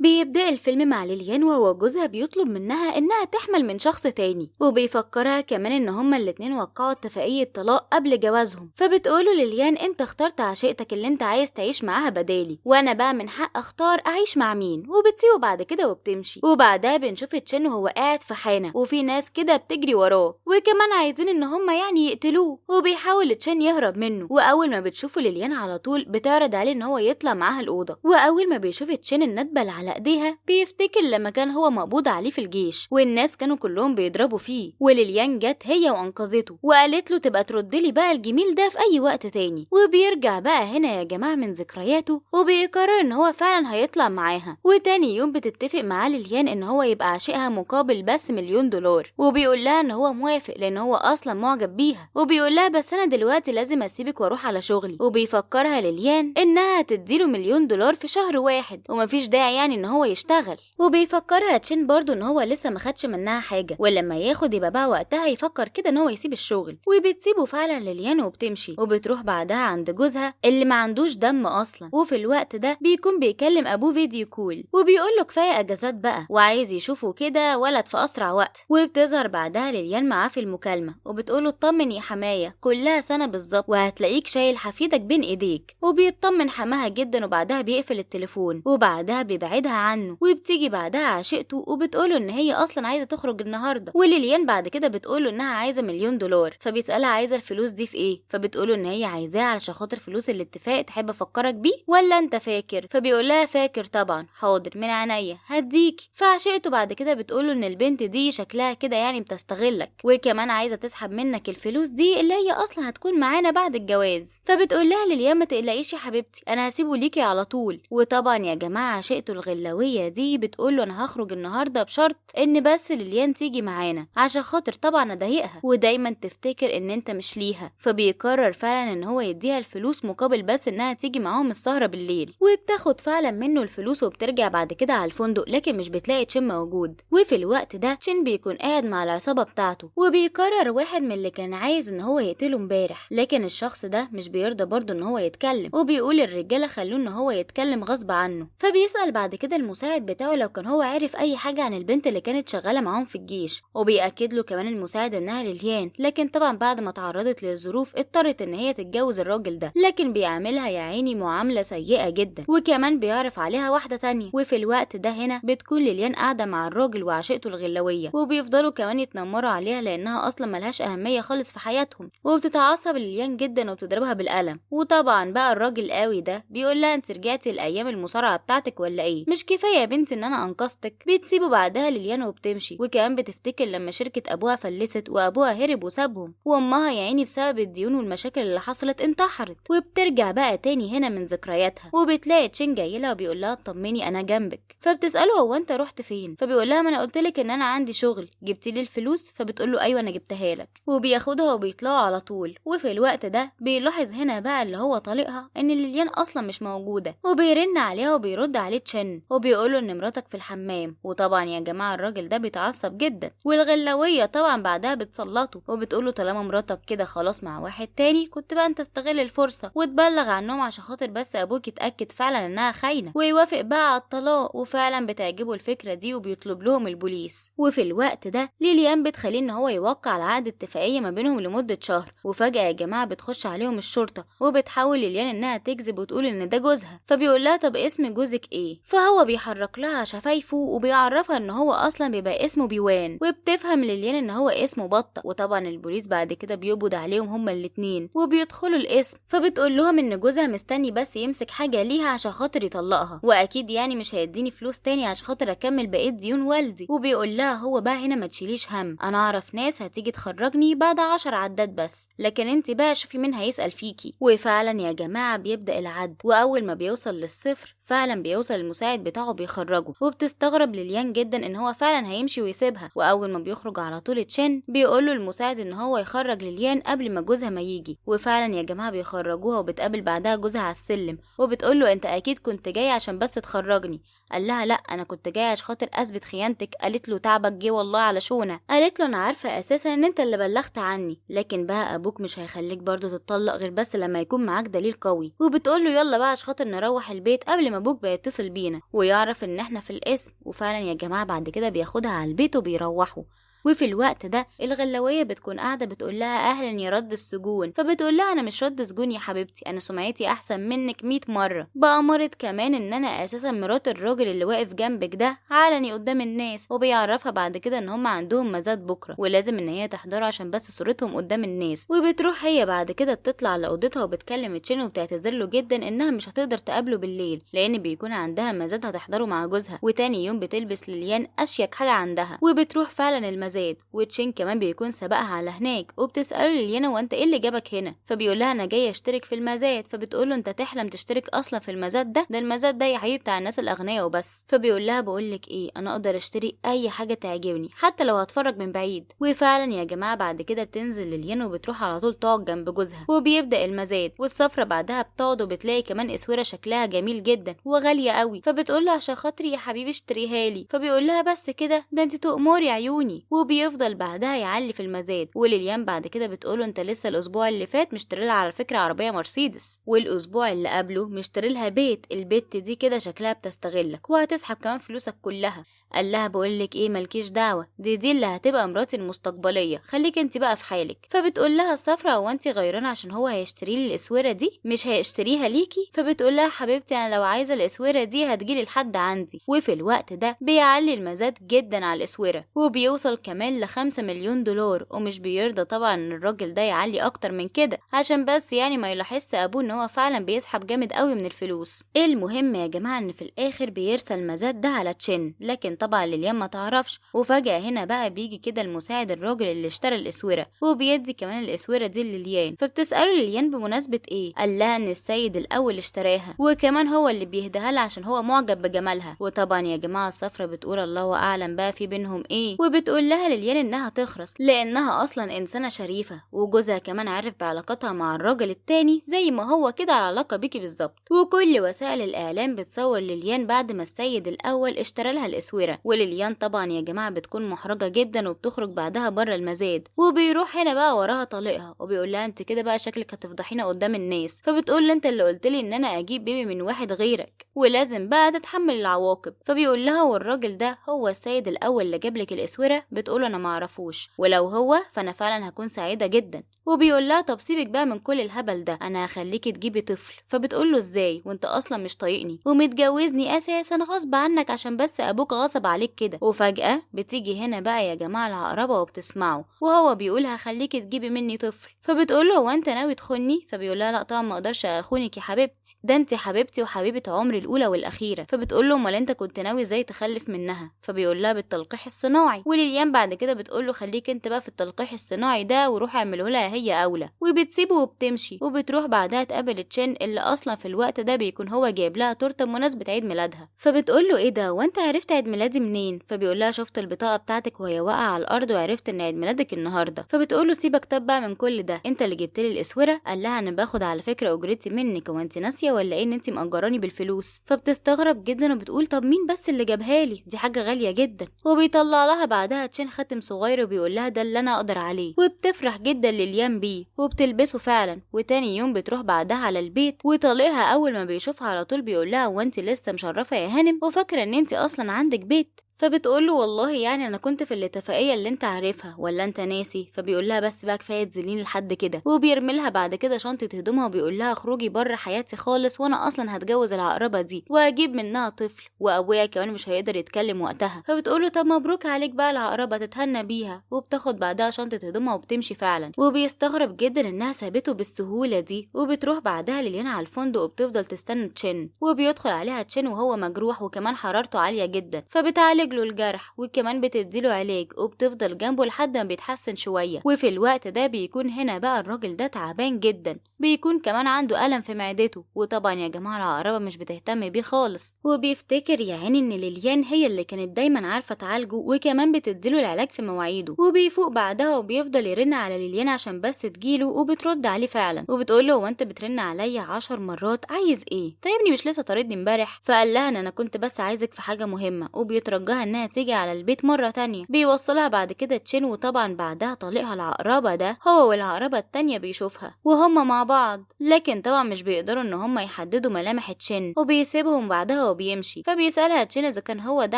بيبدأ الفيلم مع ليليان وهو جوزها بيطلب منها إنها تحمل من شخص تاني، وبيفكرها كمان إن هما الاتنين وقعوا اتفاقية طلاق قبل جوازهم. فبتقوله ليليان أنت اخترت عشيقتك اللي أنت عايز تعيش معاها بدالي، وأنا بقى من حق أختار أعيش مع مين. وبتسيبه بعد كده وبتمشي. وبعدها بنشوف تشين وهو قاعد في حانة وفي ناس كده بتجري وراه وكمان عايزين إن هما يعني يقتلوه، وبيحاول تشين يهرب منه. وأول ما بتشوفه ليليان على طول بتعرض عليه إن هو يطلع معاها الأوضة. وأول ما بيشوف تشين الندبة اللي على ايديها بيفتكر لما كان هو مقبوض عليه في الجيش والناس كانوا كلهم بيضربوا فيه، وليليان جت هي وانقذته وقالت له تبقى تردلي بقى الجميل ده في اي وقت تاني. وبيرجع بقى هنا يا جماعه من ذكرياته وبيقرر ان هو فعلا هيطلع معاها. وتاني يوم بتتفق معاه ليليان ان هو يبقى عاشقها مقابل بس $1,000,000، وبيقول لها ان هو موافق لان هو اصلا معجب بيها. وبيقول لها بس انا دلوقتي لازم اسيبك واروح على شغلي. وبيفكرها ليليان انها هتديله $1,000,000 في شهر واحد ومفيش داعي يعني ان هو يشتغل. وبيفكرها تشين برضو ان هو لسه ما خدش منها حاجه، ولما ياخد يبقى بقى وقتها يفكر كده ان هو يسيب الشغل. وبتسيبه فعلا ليليان وبتمشي وبتروح بعدها عند جوزها اللي ما عندوش دم اصلا. وفي الوقت ده بيكون بيكلم ابوه فيديو كول وبيقول له كفايه اجازات بقى وعايز يشوفه كده ولد في اسرع وقت. وبتظهر بعدها ليليان معاه في المكالمه وبتقوله اطمن يا حمايه كلها سنه بالظبط وهتلاقيك شايل حفيدك بين ايديك. وبيطمن حماها جدا وبعدها بيقفل التليفون وبعدها بيبعدها عنه. وبتيجي بعدها عشيقته وبتقوله ان هي اصلا عايزه تخرج النهارده. وليليان بعد كده بتقوله انها عايزه $1,000,000، فبيسالها عايزه الفلوس دي في ايه، فبتقوله ان هي عايزاه علشان خاطر فلوس الاتفاق. تحب افكرك بيه ولا انت فاكر؟ فبيقول لها فاكر طبعا، حاضر من عينيا هديكي. فعشيقته بعد كده بتقوله ان البنت دي شكلها كده يعني بتستغلك وكمان عايزه تسحب منك الفلوس دي اللي هي اصلا هتكون معانا بعد الجواز. فبتقول لها ليليان ما تقلقيش يا حبيبتي انا هسيبه ليكي على طول. وطبعا يا جماعه عشيقته الغلاويه دي بتقوله انا هخرج النهارده بشرط ان بس ليليان تيجي معانا عشان خاطر طبعا اضايقها ودايما تفتكر ان انت مش ليها. فبيقرر فعلا ان هو يديها الفلوس مقابل بس انها تيجي معاهم السهره بالليل. وبتاخد فعلا منه الفلوس وبترجع بعد كده على الفندق، لكن مش بتلاقي تشين موجود. وفي الوقت ده تشين بيكون قاعد مع العصابه بتاعته وبيقرر واحد من اللي كان عايز ان هو يقتله امبارح، لكن الشخص ده مش بيرضى برضه ان هو يتكلم وبيقول الرجاله خلوه ان هو يتكلم غصب عنه. فبيسأل بعد كده المساعد بتاعه لو كان هو عارف اي حاجه عن البنت اللي كانت شغاله معاهم في الجيش، وبيأكد له كمان المساعد انها ليليان، لكن طبعا بعد ما تعرضت للظروف اضطرت ان هي تتجوز الراجل ده، لكن بيعاملها يا عيني معامله سيئه جدا وكمان بيعرف عليها واحده تانية. وفي الوقت ده هنا بتكون ليليان قاعده مع الراجل وعشيقته الغلويه وبيفضلوا كمان يتنمروا عليها لانها اصلا ملهاش اهميه خالص في حياتهم. وبتتعصب ليليان جدا وبتضربها بالقلم. وطبعا بقى الراجل قوي ده بيقول لها انت رجعتي لايام المصارعه بتاعتك ولا ايه؟ مش كفايه يا بنتي ان انا انقذتك؟ بتسيبه بعدها ليليان وبتمشي وكمان بتفتكر لما شركه ابوها فلست وابوها هرب وسابهم وامها يا عيني بسبب الديون والمشاكل اللي حصلت انتحرت. وبترجع بقى تاني هنا من ذكرياتها وبتلاقي تشين جاي لها وبيقول لها اطمني انا جنبك. فبتساله هو انت رحت فين؟ فبيقول لها ما انا قلت لك ان انا عندي شغل، جبتي لي الفلوس؟ فبتقول له ايوه انا جبتها لك. وبياخدها وبيطلعوا على طول. وفي الوقت ده بيلاحظ هنا بقى اللي هو طليقها ان ليليان اصلا مش موجوده وبيرن عليها وبيرد عليه تشين وبيقوله ان مراتك في الحمام. وطبعا يا جماعه الراجل ده بيتعصب جدا والغلاويه طبعا بعدها بتسلطه وبتقوله طالما مراتك كده خلاص مع واحد تاني كنت بقى انت استغل الفرصه وتبلغ عنهم عشان خاطر بس ابوك يتاكد فعلا انها خاينه ويوافق بقى على الطلاق. وفعلا بتعجبه الفكره دي وبيطلب لهم البوليس. وفي الوقت ده ليليان بتخليه ان هو يوقع على عقد اتفاقيه ما بينهم لمده شهر. وفجاه يا جماعه بتخش عليهم الشرطه وبتحاول ليليان انها تكذب وتقول ان ده جوزها. فبيقول لها طب اسم جوزك ايه؟ فهو بيحرك لها شفايفه وبيعرفها ان هو اصلا بيبقى اسمه بيوان. وبتفهم ليليان ان هو اسمه بطه. وطبعا البوليس بعد كده بيقبض عليهم هما الاتنين وبيدخلوا القسم. فبتقول لهم ان جوزها مستني بس يمسك حاجه ليها عشان خاطر يطلقها واكيد يعني مش هيديني فلوس تاني عشان خاطر اكمل بقيه ديون والدي. وبيقول لها هو بقى هنا ما تشيليش هم، انا اعرف ناس هتيجي تخرجني بعد 10 عدات بس، لكن انت بقى شوفي مين هيسأل فيكي. وفعلا يا جماعه بيبدأ العد واول ما بيوصل للصفر فعلا بيوصل المساعد بتاعه بيخرجه. وبتستغرب ليليان جدا ان هو فعلا هيمشي ويسيبها. واول ما بيخرج على طول تشين بيقول له المساعد ان هو يخرج ليليان قبل ما جوزها ما يجي. وفعلا يا جماعه بيخرجوها وبتقابل بعدها جوزها على السلم وبتقول له انت اكيد كنت جاي عشان بس تخرجني. قال لها لا انا كنت جاي عشان خاطر اثبت خيانتك. قالت له تعبك جه والله على شونه. قالت له انا عارفه اساسا ان انت اللي بلغت عني، لكن بقى ابوك مش هيخليك برضو تتطلق غير بس لما يكون معاك دليل قوي. وبتقول له يلا بقى عشان خاطر نروح البيت قبل ما ابوك بيتصل بينا ويعرف ان احنا في القسم. وفعلا يا جماعة بعد كده بياخدها على البيت وبيروحوا. وفي الوقت ده الغلاوية بتكون قاعدة بتقول لها أهلا يا رد السجون، فبتقول لها أنا مش رد سجون يا حبيبتي، أنا سمعتي أحسن منك 100 مرة، بأمرت كمان إن أنا أساسا مرات الراجل اللي واقف جنبك ده علني قدام الناس. وبيعرفها بعد كده إن هم عندهم مزاد بكرة ولازم إن هي تحضره عشان بس صورتهم قدام الناس. وبتروح هي بعد كده بتطلع لأوضتها وبتكلم تشين وبتعتذر له جدا إنها مش هتقدر تقابله بالليل لأن بيكون عندها مزاد هتحضره مع جوزها. وتاني يوم بتلبس ليليان أشيك حاجة عندها وبتروح فعلا المزاد. وتشين كمان بيكون سبقها على هناك وبتسأله ليليانا وانت ايه اللي جابك هنا؟ فبيقول لها انا جاي اشترك في المزاد. فبتقول له انت تحلم تشترك اصلا في المزاد ده المزاد ده يا حبيبي بتاع الناس الاغنياء وبس. فبيقول لها بقول لك ايه، انا اقدر اشتري اي حاجه تعجبني حتى لو هتفرج من بعيد. وفعلا يا جماعه بعد كده بتنزل ليليانا وبتروح على طول تقعد جنب جوزها وبيبدا المزاد. والسفره بعدها بتقعد وبتلاقي كمان اسوره شكلها جميل جدا وغاليه قوي. فبتقول له عشان خاطري يا حبيبي اشتريها لي. فبيقول لها بس كده، ده انت تؤمري عيوني. وبيفضل بعدها يعلي في المزاد. وليليان بعد كده بتقوله انت لسه الاسبوع اللي فات مشتري لها على فكره عربيه مرسيدس، والاسبوع اللي قبله مشتري لها بيت، البيت دي كده شكلها بتستغلك وهتسحب كمان فلوسك كلها. قال لها بقول لك ايه، مالكيش دعوه، دي اللي هتبقى مراتي المستقبليه، خليك انت بقى في حالك. فبتقول لها صفرا هو انت غيرانه عشان هو هيشتري لي الاسوره دي مش هيشتريها ليكي؟ فبتقول لها حبيبتي انا لو عايزه الاسوره دي هتجيلي لحد عندي. وفي الوقت ده بيعلي المزاد جدا على الاسوره وبيوصل كمان ل5 مليون دولار. ومش بيرضى طبعا ان الراجل ده يعلي اكتر من كده عشان بس يعني ما يلاحظش ابوه ان هو فعلا بيسحب جامد قوي من الفلوس. المهم يا جماعه ان في الاخر بيرسل المزاد ده على تشين، لكن طبعا ليليان ما تعرفش. وفجأة هنا بقى بيجي كده المساعد الراجل اللي اشترى الاسوره وبيدي كمان الاسوره دي لليليان. فبتسأله ليليان بمناسبة ايه؟ قال لها ان السيد الاول اشتراها وكمان هو اللي بيهديها لها عشان هو معجب بجمالها. وطبعا يا جماعه الصفرة بتقول الله اعلم بقى في بينهم ايه. وبتقول لها ليليان انها تخرس لانها اصلا انسانه شريفه، وجوزها كمان عارف بعلاقتها مع الراجل التاني زي ما هو كده على علاقه بيكي بالظبط. وكل وسائل الاعلام بتصور ليليان بعد ما السيد الاول اشترى لها الاسوره. وليليان طبعا يا جماعه بتكون محرجه جدا وبتخرج بعدها بره المزاد. وبيروح هنا بقى وراها طليقها وبيقول لها انت كده بقى شكلك هتفضحينا قدام الناس. فبتقول له انت اللي قلت لي ان انا اجيب بيبي من واحد غيرك ولازم بقى تتحمل العواقب. فبيقول لها والراجل ده هو السيد الاول اللي جاب لك الاسوره؟ بتقول انا ما اعرفوش، ولو هو فانا فعلا هكون سعيده جدا. وبيقول لها طب سيبك بقى من كل الهبل ده، انا هخليكي تجيبي طفل. فبتقول له ازاي وانت اصلا مش طايقني ومتجوزني اساسا غصب عنك عشان بس ابوك غصب عليك كده. وفجأة بتيجي هنا بقى يا جماعه العقربه وبتسمعه وهو بيقول هخليكي تجيبي مني طفل. فبتقول له هو انت ناوي تخوني؟ فبيقول لها لا طبعا ما اقدرش اخونك يا حبيبتي، ده انت حبيبتي وحبيبه عمري الاولى والاخيره. فبتقول له امال انت كنت ناوي ازاي تخلف منها؟ فبيقول لها بالتلقيح الصناعي. وليليان بعد كده بتقول له خليك انت بقى في التلقيح الصناعي ده وروح اعمله لها هي اولى. وبتسيبه وبتمشي. وبتروح بعدها تقابل تشين اللي اصلا في الوقت ده بيكون هو جايب لها تورته بمناسبه عيد ميلادها. فبتقول له ايه ده وانت عرفت عيد ميلادي منين؟ فبيقول لها شفت البطاقه بتاعتك وهي واقعه على الارض وعرفت ان عيد ميلادك النهارده. فبتقول له سيبك طب بقى من كل ده، انت اللي جبت لي الاسوره. قال لها انا باخد على فكره اجرتي منك، وانت ناسيه ولا ايه ان انت مأجراني بالفلوس؟ فبتستغرب جدا وبتقول طب مين بس اللي جابها لي، دي حاجه غاليه جدا. وبيطلع لها بعدها تشين خاتم صغير وبيقول لها ده اللي انا اقدر عليه. وبتفرح جدا ليليان بيه وبتلبسه فعلا. وتاني يوم بتروح بعدها على البيت وطليقها اول ما بيشوفها على طول بيقول لها وانت لسه مشرفه يا هانم وفاكره ان انت اصلا عندك بيت؟ فبتقول له والله يعني انا كنت في الاتفاقيه اللي انت عارفها ولا انت ناسي؟ فبيقول لها بس بقى كفايه تزليني لحد كده. وبيرمي لها بعد كده شنطه هدومها وبيقول لها اخرجي بره حياتي خالص، وانا اصلا هتجوز العقربه دي وهجيب منها طفل وابويا كمان مش هيقدر يتكلم وقتها. فبتقول له طب مبروك عليك بقى العقربه تتهنى بيها. وبتاخد بعدها شنطه هدومها وبتمشي فعلا. وبيستغرب جدا انها سابته بالسهوله دي. وبتروح بعدها ليليان على الفندق وبتفضل تستنى تشين. وبيدخل عليها تشين وهو مجروح وكمان حرارته عاليه جدا. فبتعالج له الجرح وكمان بتديله علاج وبتفضل جنبه لحد ما بيتحسن شويه. وفي الوقت ده بيكون هنا بقى الراجل ده تعبان جدا، بيكون كمان عنده ألم في معدته. وطبعا يا جماعه العقربه مش بتهتم بيه خالص. وبيفتكر يا عيني ان ليليان هي اللي كانت دايما عارفه تعالجه وكمان بتديله العلاج في مواعيده. وبيفوق بعدها وبيفضل يرن على ليليان عشان بس تجيله وبترد عليه فعلا. وبتقول له هو انت بترن عليا 10 مرات عايز ايه؟ طيب ابني مش لسه طاردني امبارح؟ فقال لها انا كنت بس عايزك في حاجه مهمه. وبيترجاها لها انها تيجي على البيت مرة تانية. بيوصلها بعد كده تشين، وطبعا بعدها طليقها العقربة ده هو والعقربة التانية بيشوفها وهما مع بعض، لكن طبعا مش بيقدروا ان هما يحددوا ملامح تشين، وبيسيبهم بعدها وبيمشي. فبيسألها تشين اذا كان هو ده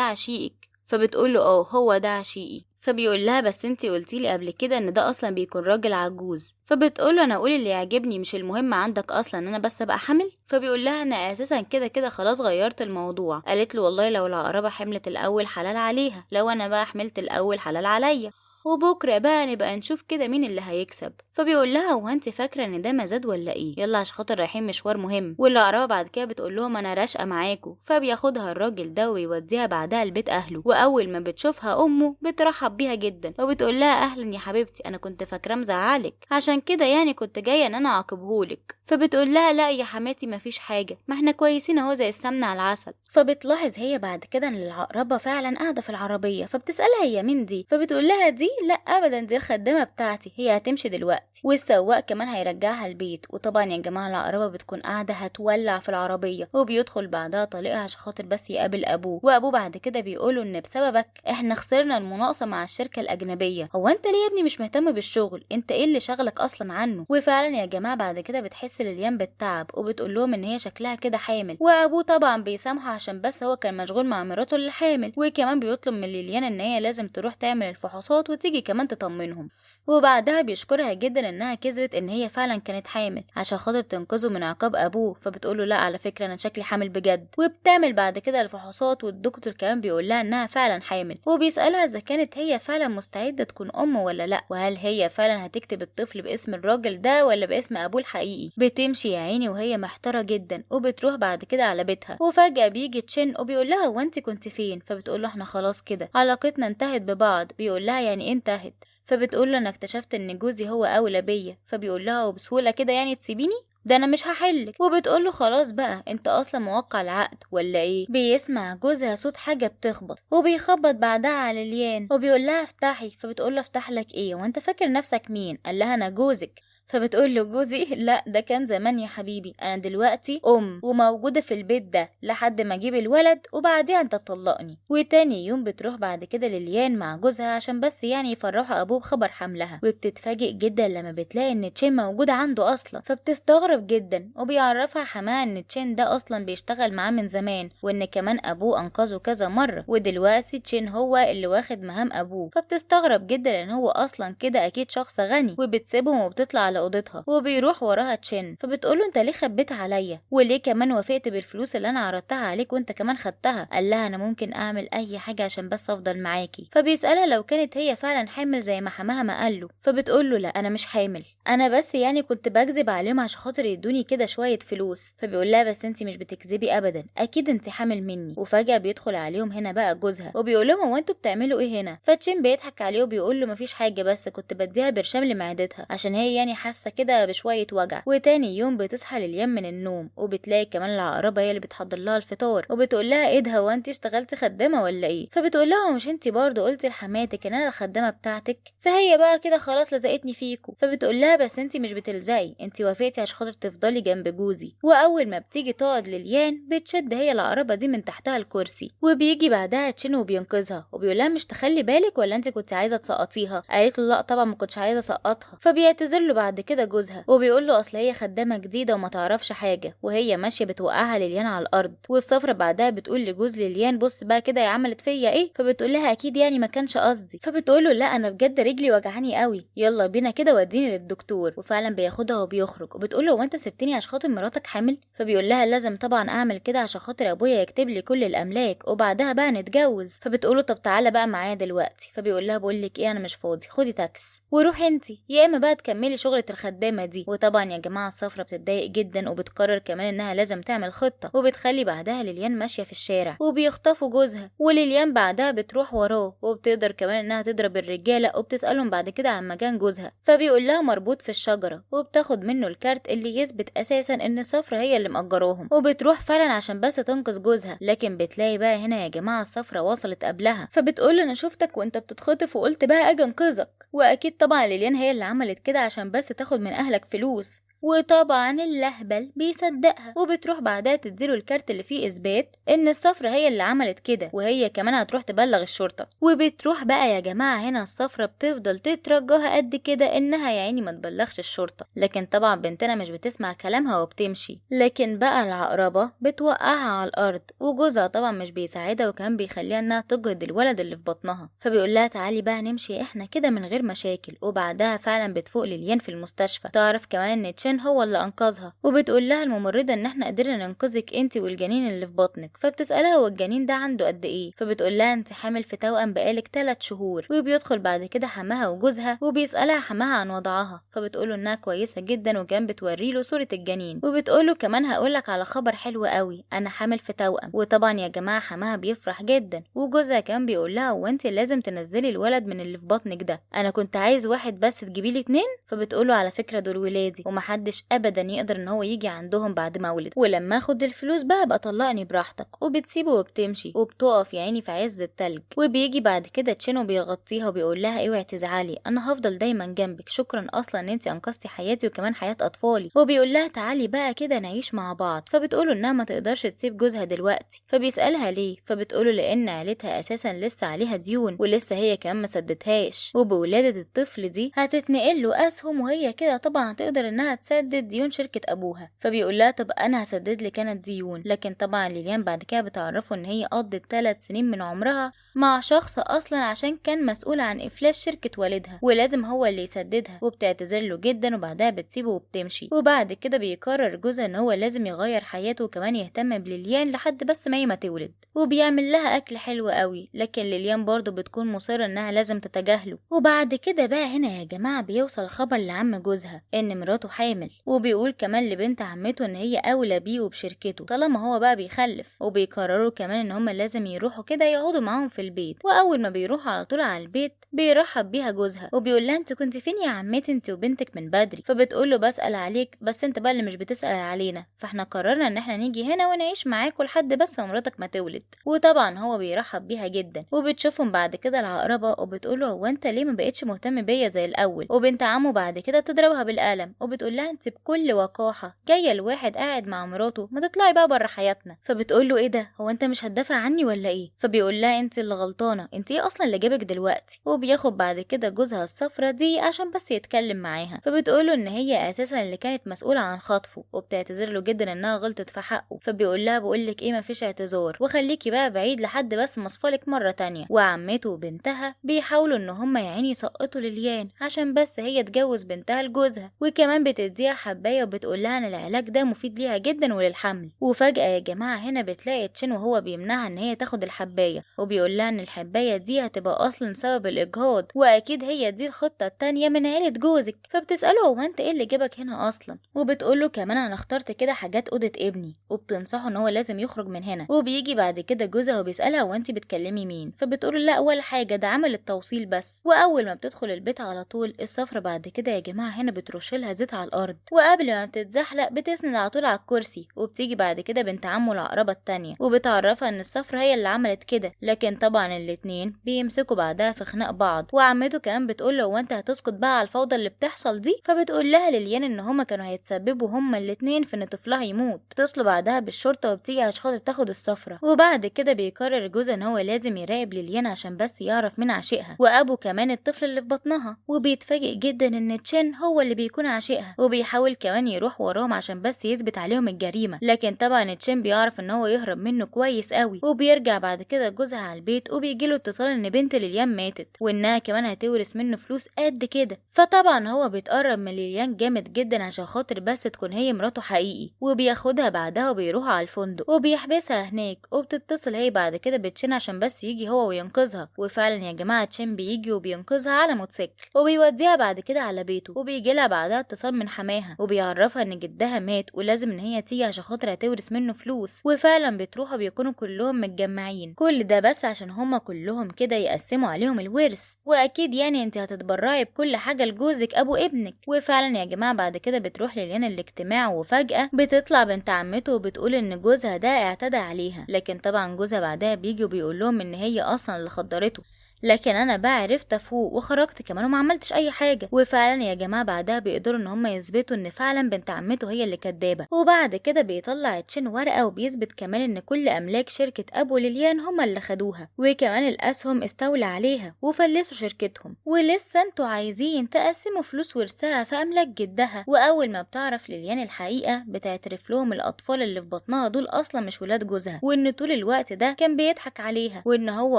عشيقك، فبتقوله هو ده عشيقي. فبيقول لها بس انتي قلتيلي قبل كده ان ده اصلا بيكون راجل عجوز. فبتقوله انا اقول اللي يعجبني، مش المهم عندك اصلا ان انا بس ابقى حامل. فبيقول لها انا اساسا كده خلاص غيرت الموضوع. قالت له والله لو العقربة حملت الاول حلال عليها، لو انا بقى حملت الاول حلال عليا، وبكره بقى نبقى نشوف كده مين اللي هيكسب. فبيقول لها هو انت فاكره ان ده مزاد ولا ايه؟ يلا عشان خاطر رايحين مشوار مهم. والعقربه بعد كده بتقول لهم انا راشقه معاكم. فبياخدها الراجل ده ويوديها بعدها لبيت اهله، واول ما بتشوفها امه بترحب بيها جدا وبتقول لها اهلا يا حبيبتي، انا كنت فاكره مزعلك، عشان كده يعني كنت جايه ان انا اعاقبهولك. فبتقول لها لا يا حماتي مفيش حاجه، ما احنا كويسين اهو زي السمنه على العسل. فبتلاحظ هي بعد كده ان العقربه فعلا قاعده في العربيه، فبتسالها هي مين دي؟ فبتقول لها دي لا ابدا، دي الخدامه بتاعتي، هي هتمشي دلوقتي والسواق كمان هيرجعها البيت. وطبعا يا جماعه العقربه بتكون قاعده هتولع في العربيه، وبيدخل بعدها طليقها عشان خاطر بس يقابل ابوه. وابوه بعد كده بيقوله ان بسببك احنا خسرنا المناقصه مع الشركه الاجنبيه. هو انت ليه يا ابني مش مهتم بالشغل؟ انت ايه اللي شغلك اصلا عنه؟ وفعلا يا جماعه بعد كده بتحس ليليان بالتعب، وبتقول لهم ان هي شكلها كده حامل. وابوه طبعا بيسامحه عشان بس هو كان مشغول مع مراته اللي حامل، وكمان بيطلب من ليليان ان هي لازم تروح تعمل الفحوصات وتيجي كمان تطمنهم. وبعدها بيشكرها جدا انها كذبت ان هي فعلا كانت حامل عشان خاطر تنقذه من عقاب ابوه. فبتقوله لا على فكره انا شكلي حامل بجد. وبتعمل بعد كده الفحوصات، والدكتور كمان بيقول لها انها فعلا حامل، وبيسالها اذا كانت هي فعلا مستعده تكون ام ولا لا، وهل هي فعلا هتكتب الطفل باسم الراجل ده ولا باسم ابوه الحقيقي. بتمشي يا عيني وهي محتاره جدا، وبتروح بعد كده على بيتها. وفجاه بيجي تشين وبيقول لها هو انت كنت فين؟ فبتقول له احنا خلاص كده علاقتنا انتهت ببعض. بيقول لها يعني ايه انتهت؟ فبتقول له انا اكتشفت ان جوزي هو اولى بيا. فبيقول لها وبسهوله كده يعني تسيبيني؟ ده انا مش هحلك. وبتقول له خلاص بقى انت اصلا موقع العقد ولا ايه؟ بيسمع جوزها صوت حاجه بتخبط، وبيخبط بعدها على ليان وبيقول لها افتحي. فبتقول له افتح لك ايه وانت فاكر نفسك مين؟ قال لها انا جوزك. فبتقول له جوزي؟ لا ده كان زمان يا حبيبي، انا دلوقتي وموجوده في البيت ده لحد ما اجيب الولد وبعديها انت تطلقني. وتاني يوم بتروح بعد كده لليان مع جوزها عشان بس يعني يفرحوا ابوه بخبر حملها. وبتتفاجئ جدا لما بتلاقي ان تشين موجوده عنده اصلا، فبتستغرب جدا. وبيعرفها حماه ان تشين ده اصلا بيشتغل معاه من زمان، وان كمان ابوه انقذه كذا مره، ودلوقتي تشين هو اللي واخد مهام ابوه. فبتستغرب جدا ان هو اصلا كده اكيد شخص غني، وبتسيبهم وبتطلع على اوضتها. وبيروح وراها تشين، فبتقوله انت ليه خبيت عليا؟ وليه كمان وافقت بالفلوس اللي انا عرضتها عليك وانت كمان خدتها؟ قال لها انا ممكن اعمل اي حاجه عشان بس افضل معاكي. فبيسالها لو كانت هي فعلا حامل زي ما حماها ما قاله. فبتقوله لا انا مش حامل، انا بس يعني كنت بكذب عليهم عشان خاطر يدوني كده شويه فلوس. فبيقول لها بس انت مش بتكذبي ابدا، اكيد انت حامل مني. وفجاه بيدخل عليهم هنا بقى جوزها وبيقول لهم هو انتوا بتعملوا ايه هنا؟ فتشين بيضحك عليه وبيقول له مفيش حاجه، بس كنت بديها برشام لمعدتها عشان هي يعني حاسه كده بشويه وجع. وتاني يوم بتصحى لليام من النوم، وبتلاقي كمان العقربه هي اللي بتحضر لها الفطار، وبتقول لها ايه ده هو انت اشتغلتي خدامه ولا ايه؟ فبتقول لها مش انت برضه قلتي لحماتك ان انا الخدامه بتاعتك؟ فهي بقى كده خلاص لزقتني فيكو. فبتقول لها بس انت مش بتلزقي، انت وافقتي عشان خاطر تفضلي جنب جوزي. واول ما بتيجي تقعد لليان بتشد هي العقربه دي من تحتها الكرسي، وبيجي بعدها تشين وبينقذها وبيقول لها مش تخلي بالك ولا انت كنت عايزه تسقطيها؟ قالت له لا طبعا ما كنتش عايزه اسقطها. فبيعتذر له بعد كده جوزها وبيقول له اصل هي خدامه جديده وما تعرفش حاجه، وهي ماشيه بتوقعها ليليان على الارض. والصفرة بعدها بتقول لجوز ليليان بص بقى كده يا عملت فيا ايه؟ فبتقول لها اكيد يعني ما كانش قصدي. فبتقول له لا انا بجد رجلي وجعاني قوي، يلا بينا كده وديني للدكتور. وفعلا بياخدها وبيخرج، وبتقول له هو انت سبتني عشان خاطر مراتك حامل؟ فبيقول لها لازم طبعا اعمل كده عشان خاطر ابويا يكتب لي كل الاملاك وبعدها بقى نتجوز. فبتقول له طب تعالى بقى معايا دلوقتي. فبيقول لها بقول لك ايه انا مش فاضي، خدي تاكس وروحي انتي يا اما بقى تكملي شغله الخدامه دي. وطبعا يا جماعه الصفرة بتتضايق جدا وبتقرر كمان انها لازم تعمل خطه، وبتخلي بعدها ليليان ماشيه في الشارع وبيخطفوا جوزها. وليليان بعدها بتروح وراه، وبتقدر كمان انها تضرب الرجاله، وبتسالهم بعد كده عن مكان جوزها. فبيقول لها مربوط في الشجره، وبتاخد منه الكارت اللي يثبت اساسا ان الصفرة هي اللي مأجراهم. وبتروح فعلا عشان بس تنقذ جوزها، لكن بتلاقي بقى هنا يا جماعه الصفرة وصلت قبلها. فبتقول انا شفتك وانت بتتخطف وقلت بقى اجي انقذك. واكيد طبعا ليليان هي اللي عملت كده عشان بس تاخد من اهلك فلوس. وطبعا اللهبل بيصدقها، وبتروح بعدها تديله الكارت اللي فيه اثبات ان الصفرة هي اللي عملت كده، وهي كمان هتروح تبلغ الشرطة. وبتروح بقى يا جماعة هنا الصفرة بتفضل تترجاها قد كده انها يا عيني ما تبلغش الشرطة، لكن طبعا بنتنا مش بتسمع كلامها وبتمشي. لكن بقى العقربة بتوقعها على الارض، وجوزها طبعا مش بيساعدها وكمان بيخليها انها تجهض الولد اللي في بطنها. فبيقول لها تعالي بقى نمشي احنا كده من غير مشاكل. وبعدها فعلا بتفوق ليليان في المستشفى، تعرف كمان ان تشين هو اللي انقذها، وبتقول لها الممرضة ان احنا قدرنا ننقذك انت والجنين اللي في بطنك. فبتسألها هو الجنين ده عنده قد ايه، فبتقول لها انت حامل في توأم بقالك 3 شهور. وبيدخل بعد كده حماها وجوزها وبيسألها حماها عن وضعها، فبتقوله انها كويسة جدا وكان بتوريله صورة الجنين، وبتقوله كمان هقولك على خبر حلو قوي، انا حامل في توأم. وطبعا يا جماعة حماها بيفرح جدا، وجوزها كان بيقول لها وانت لازم تنزلي الولد من اللي في بطنك ده، انا كنت عايز واحد بس تجيبي لي 2. فبتقوله على فكرة دول ولادي ومحدش ابدا يقدر ان هو يجي عندهم بعد ما ولد، ولما اخد الفلوس بقى طلقني براحتك. وبتسيبه وبتمشي وبتقف يا عيني في عز التلج. وبيجي بعد كده تشين وبيغطيها وبيقول لها اوعي تزعلي، انا هفضل دايما جنبك، شكرا اصلا ان انت انقذتي حياتي وكمان حياة اطفالي. وبيقول لها تعالي بقى كده نعيش مع بعض. فبتقوله انها ما تقدرش تسيب جوزها دلوقتي، فبيسألها ليه، فبتقوله لان عيلتها اساسا لسه عليها ديون ولسه هي كمان ما سددتهاش، وبولادة الطفل دي هتتنقل له اسهم وهي كده طبعا هتقدر انها تسدد ديون شركة ابوها. فبيقول لها طب انا هسدد لك انا الديون. لكن طبعا ليليان بعد كده بتعرفه ان هي قضت 3 سنين من عمرها مع شخص اصلا عشان كان مسؤول عن افلاس شركة والدها ولازم هو اللي يسددها، وبتعتذر له جدا وبعدها بتسيبه وبتمشي. وبعد كده بيقرر جوزها ان هو لازم يغير حياته وكمان يهتم بليليان لحد بس ما هي ما تولد، وبيعمل لها اكل حلو قوي. لكن ليليان برضه بتكون مصرة انها لازم تتجاهله. وبعد كده بقى هنا يا جماعة بيوصل خبر لعم جوزها ان مراته حامل، وبيقول كمان لبنت عمته ان هي اولى بيه وبشركته طالما هو بقى بيخلف. وبيقرروا كمان ان هما لازم يروحوا كده يقعدوا معاهم في البيت. واول ما بيروحوا على طول على البيت بيرحب بيها جوزها وبيقول لها انت كنت فين يا عمتي انت وبنتك من بدري. فبتقول له بسأل عليك بس انت بقى اللي مش بتسأل علينا، فاحنا قررنا ان احنا نيجي هنا ونعيش معاكوا لحد بس ما مراتك ما تولد. وطبعا هو بيرحب بيها جدا. وبتشوفهم بعد كده العقربة وبتقول له هو انت ليه ما بقتش مهتم بيا زي الاول. وبنت عمه بعد كده بتضربها بالقلم وبتقول لها انت بكل وقاحة جايه الواحد قاعد مع مراته، ما تطلعي بقى بره حياتنا. فبتقول له ايه ده، هو انت مش هتدافع عني ولا ايه؟ فبيقول لها انت اللي غلطانه، انت ايه اصلا اللي جابك دلوقتي. وبياخد بعد كده جوزها الصفرة دي عشان بس يتكلم معاها. فبتقول له ان هي اساسا اللي كانت مسؤوله عن خطفه، وبتعتذر له جدا انها غلطت في حقه. فبيقول لها بقول لك ايه، مفيش اعتذار وخليكي بقى بعيد لحد بس مصفالك مره تانية. وعمته وبنتها بيحاولوا ان هما يا عيني يسقطوا ليليان عشان بس هي تجوز بنتها لجوزها، وكمان بتديها حبايه وبتقول لها ان العلاج ده مفيد ليها جدا وللحمل. وفجأة يا جماعة هنا بتلاقي تشين وهو بيمنعها ان هي تاخد الحباية، وبيقول لها ان الحباية دي هتبقى اصلا سبب الاجهاض، واكيد هي دي الخطة التانية من عيلة جوزك. فبتسأله هو انت ايه اللي جابك هنا اصلا. وبتقوله كمان انا اخترت كده حاجات اوضة ابني، وبتنصحه ان هو لازم يخرج من هنا. وبيجي بعد كده جوزها وبيسألها هو انت بتكلمي مين. فبتقول لا ولا حاجة، ده عمل التوصيل بس. واول ما بتدخل البيت على طول الصفرة بعد كده يا جماعة هنا بترشلها زيت على الارض، وقبل ما بتتزحلق بتسند على طول على الكرسي. وبتيجي بعد كده بنت عمه العقربة التانية وبتعرفها ان الصفرة هي اللي عملت كده. لكن طبعا الاتنين بيمسكوا بعدها في خناق بعض. وعمته كمان بتقول له هو انت هتسكت بقى على الفوضى اللي بتحصل دي. فبتقول لها ليليان ان هما كانوا هيتسببوا هما الاتنين في ان طفلها يموت. بتصل بعدها بالشرطة وبتيجي عشان خاطر تاخد الصفرة. وبعد كده بيقرر جوزها ان هو لازم يراقب ليليان عشان بس يعرف مين عاشقها وابو كمان الطفل اللي في بطنها. وبيتفاجئ جدا ان تشين هو اللي بيكون عاشقها، وبيحاول كمان يروح وراهم عشان بس يثبت عليهم الجريمة. لكن طبعا تشين بيعرف ان هو يهرب منه كويس قوي. وبيرجع بعد كده جوزها على البيت وبيجيله اتصال ان بنت ليليان ماتت وانها كمان هتورث منه فلوس قد كده. فطبعا هو بيتقرب من ليليان جامد جدا عشان خاطر بس تكون هي مراته حقيقي. وبياخدها بعدها وبيروحوا على الفندق وبيحبسها هناك. وبتتصل هي بعد كده بتشين عشان بس يجي هو وينقذها. وفعلا يا جماعه تشين بيجي وبينقذها على موتوسيكل وبيوديها بعد كده على بيته. وبيجي لها بعدها اتصال من حماها وبيعرفها ان جدها مات ولازم ان هي تيجي عشان خاطر هتورث منه فلوس. وفعلا بتروحوا بيكونوا كلهم متجمعين، كل ده بس عشان هما كلهم كده يقسموا عليهم الورث. واكيد يعني انت هتتبرعي بكل حاجه لجوزك ابو ابنك. وفعلا يا جماعه بعد كده بتروح ليليان الاجتماع وفجاه بتطلع بنت عمته وبتقول ان جوزها ده اعتدى عليها. لكن طبعا جوزها بعدها بيجي وبيقول لهم ان هي اصلا اللي خدرته. لكن انا بقى عرفت افوق وخرجت كمان وما عملتش اي حاجه. وفعلا يا جماعه بعدها بيقدروا ان هم يثبتوا ان فعلا بنت عمته هي اللي كدابه. وبعد كده بيطلع تشين ورقه وبيثبت كمان ان كل املاك شركه ابو ليليان هم اللي خدوها، وكمان الاسهم استولى عليها وفلسوا شركتهم. ولسه انتوا عايزين تقسموا فلوس ورثها في املاك جدها. واول ما بتعرف ليليان الحقيقه بتعترف لهم الاطفال اللي في بطنها دول اصلا مش ولاد جوزها، وان طول الوقت ده كان بيضحك عليها، وان هو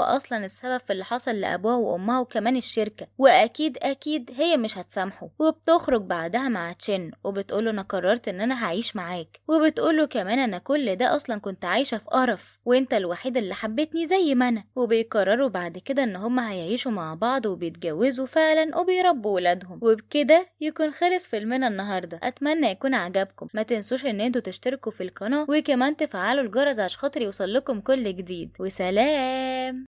اصلا السبب في اللي حصل لابوها وامها وكمان الشركه. واكيد هي مش هتسامحه. وبتخرج بعدها مع تشين وبتقوله انا قررت ان انا هعيش معاك، وبتقوله كمان انا كل ده اصلا كنت عايشه في قرف وانت الوحيد اللي حبيتني زي ما انا. وبيقرروا بعد كده ان هما هيعيشوا مع بعض وبيتجوزوا فعلا وبيربوا ولادهم. وبكده يكون خلص فيلمنا النهارده. اتمنى يكون عجبكم. ما تنسوش ان انتوا تشتركوا في القناه وكمان تفعلوا الجرس عشان خاطر يوصل لكم كل جديد. وسلام.